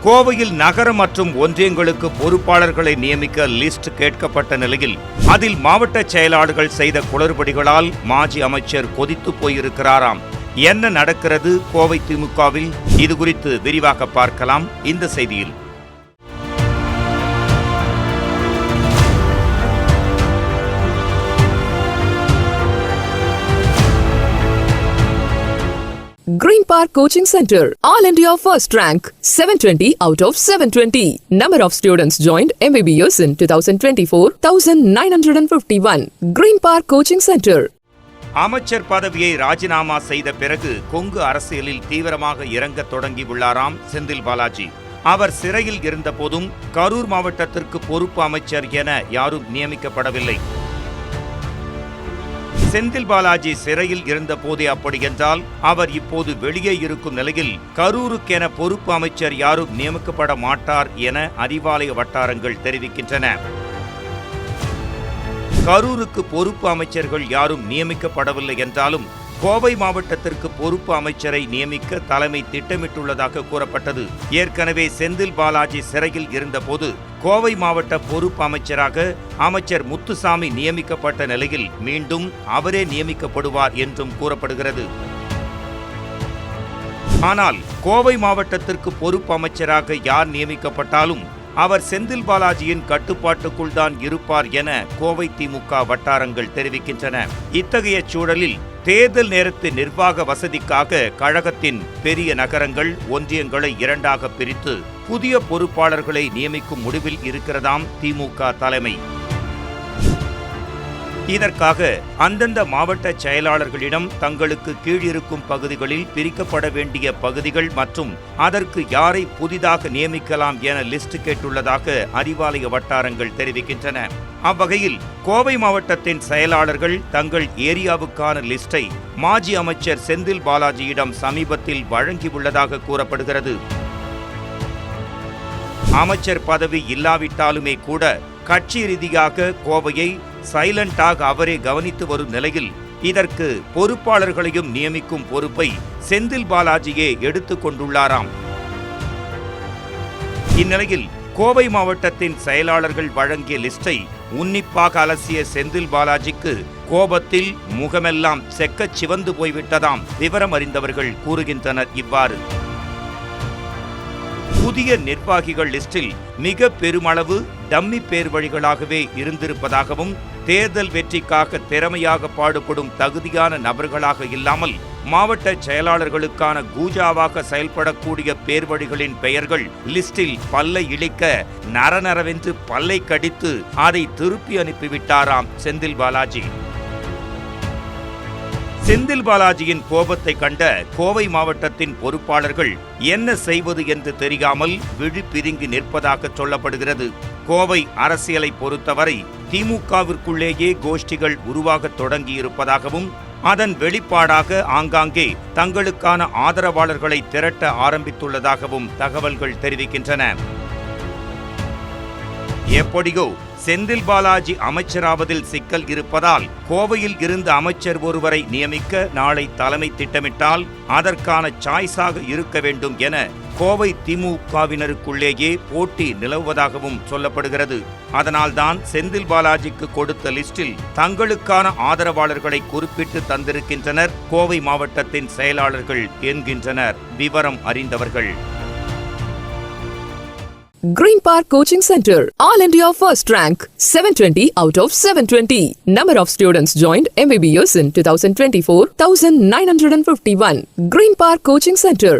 கோவையில் நகர மற்றும் ஒன்றியங்களுக்கு பொறுப்பாளர்களை நியமிக்க லிஸ்ட் கேட்கப்பட்ட நிலையில் அதில் மாவட்ட செயலாளர்கள் செய்த குளறுபடிகளால் மாஜி அமைச்சர் கொதித்து போயிருக்கிறாராம். என்ன நடக்கிறது கோவை திமுகவில்? இது குறித்து விரிவாக பார்க்கலாம் இந்த செய்தியில். Green Park Coaching Center, All India First Rank, 720 out of 720. Number of students joined MBBS in 2024, 1951. Green Park Coaching Center. அமைச்சர் பதவியை ராஜினாமா செய்த பிறகு கொங்கு அரசியலில் தீவிரமாக இறங்க தொடங்கியுள்ளாராம் செந்தில் பாலாஜி. அவர் சிறையில் இருந்தபோதும் கரூர் மாவட்டத்திற்கு பொறுப்பு அமைச்சர் என யாரும் நியமிக்கப்படவில்லை. செந்தில் பாலாஜி சிறையில் இருந்த போதே அப்படி என்றால் அவர் இப்போது வெளியே இருக்கும் நிலையில் கரூருக்கென பொறுப்பு அமைச்சர் யாரும் நியமிக்கப்பட மாட்டார் என அறிவாலய வட்டாரங்கள் தெரிவிக்கின்றன. கரூருக்கு பொறுப்பு அமைச்சர்கள் யாரும் நியமிக்கப்படவில்லை என்றாலும் கோவை மாவட்டத்திற்கு பொறுப்பு அமைச்சரை நியமிக்க தலைமை திட்டமிட்டுள்ளதாக கூறப்பட்டது. ஏற்கனவே செந்தில் பாலாஜி சிறையில் இருந்தபோது கோவை மாவட்ட பொறுப்பு அமைச்சராக அமைச்சர் முத்துசாமி நியமிக்கப்பட்ட நிலையில் மீண்டும் அவரே நியமிக்கப்படுவார் என்றும் கூறப்படுகிறது. ஆனால் கோவை மாவட்டத்திற்கு பொறுப்பு அமைச்சராக யார் நியமிக்கப்பட்டாலும் அவர் செந்தில் பாலாஜியின் கட்டுப்பாட்டுக்குள் தான் இருப்பார் என கோவை திமுக வட்டாரங்கள் தெரிவிக்கின்றன. இத்தகைய சூழலில் தேர்தல் நேரத்து நிர்வாக வசதிக்காக கழகத்தின் பெரிய நகரங்கள் ஒன்றியங்களை இரண்டாக பிரித்து புதிய பொறுப்பாளர்களை நியமிக்கும் முடிவில் இருக்கிறதாம் திமுக தலைமை. இதற்காக அந்தந்த மாவட்ட செயலாளர்களிடம் தங்களுக்கு கீழிருக்கும் பகுதிகளில் பிரிக்கப்பட வேண்டிய பகுதிகள் மற்றும் அதற்கு யாரை புதிதாக நியமிக்கலாம் என லிஸ்ட் கேட்டுள்ளதாக அறிவாலய வட்டாரங்கள் தெரிவிக்கின்றன. அவ்வகையில் கோவை மாவட்டத்தின் செயலாளர்கள் தங்கள் ஏரியாவுக்கான லிஸ்டை மாஜி அமைச்சர் செந்தில் பாலாஜியிடம் சமீபத்தில் வழங்கியுள்ளதாக கூறப்படுகிறது. அமைச்சர் பதவி இல்லாவிட்டாலுமே கூட கட்சி ரீதியாக கோவையை சைலண்டாக அவரே கவனித்து வரும் நிலையில் இதற்கு பொறுப்பாளர்களையும் நியமிக்கும் பொறுப்பை செந்தில் பாலாஜியே எடுத்துக் கொண்டுள்ளாராம். இந்நிலையில் கோவை மாவட்டத்தின் செயலாளர்கள் வழங்கிய லிஸ்டை உன்னிப்பாக அலசிய செந்தில் பாலாஜிக்கு கோபத்தில் முகமெல்லாம் செக்கச் சிவந்து போய்விட்டதாம். விவரம் அறிந்தவர்கள் கூறுகின்றனர் இவ்வாறு. புதிய நிர்வாகிகள் லிஸ்டில் மிக பெருமளவு டம்மி பேர் வழிகளாகவே இருந்திருப்பதாகவும் தேர்தல் வெற்றிக்காக திறமையாக பாடுபடும் தகுதியான நபர்களாக இல்லாமல் மாவட்ட செயலாளர்களுக்கான கூஜாவாக செயல்படக்கூடிய பேர்வழிகளின் பெயர்கள் லிஸ்டில் பல்லை இழிக்க நரநரவென்று பல்லை கடித்து அதை திருப்பி அனுப்பிவிட்டாராம் செந்தில் பாலாஜி. செந்தில் பாலாஜியின் கோபத்தை கண்ட கோவை மாவட்டத்தின் பொறுப்பாளர்கள் என்ன செய்வது என்று தெரியாமல் விழிப்பிதுங்கி நிற்பதாக சொல்லப்படுகிறது. கோவை அரசியலை பொறுத்தவரை திமுகவிற்குள்ளேயே கோஷ்டிகள் உருவாகத் தொடங்கியிருப்பதாகவும் அதன் வெளிப்பாடாக ஆங்காங்கே தங்களுக்கான ஆதரவாளர்களை திரட்ட ஆரம்பித்துள்ளதாகவும் தகவல்கள் தெரிவிக்கின்றன. எப்படியோ செந்தில் பாலாஜி அமைச்சராவதில் சிக்கல் இருப்பதால் கோவையில் இருந்து அமைச்சர் ஒருவரை நியமிக்க நாளை தலைமை திட்டமிட்டால் அதற்கான சாய்ஸாக இருக்க வேண்டும் என கோவை திமுகவினருக்குள்ளேயே போட்டி நிலவுவதாகவும் சொல்லப்படுகிறது. அதனால்தான் செந்தில் பாலாஜிக்கு கொடுத்த லிஸ்டில் தங்களுக்கான ஆதரவாளர்களை குறிப்பிட்டு தந்திருக்கின்றனர் கோவை மாவட்டத்தின் செயலாளர்கள் என்கின்றனர் விவரம் அறிந்தவர்கள். Green Park Coaching Center, All India First Rank, 720 out of 720. Number of students joined MBBS in 2024, 1951. Green Park Coaching Center.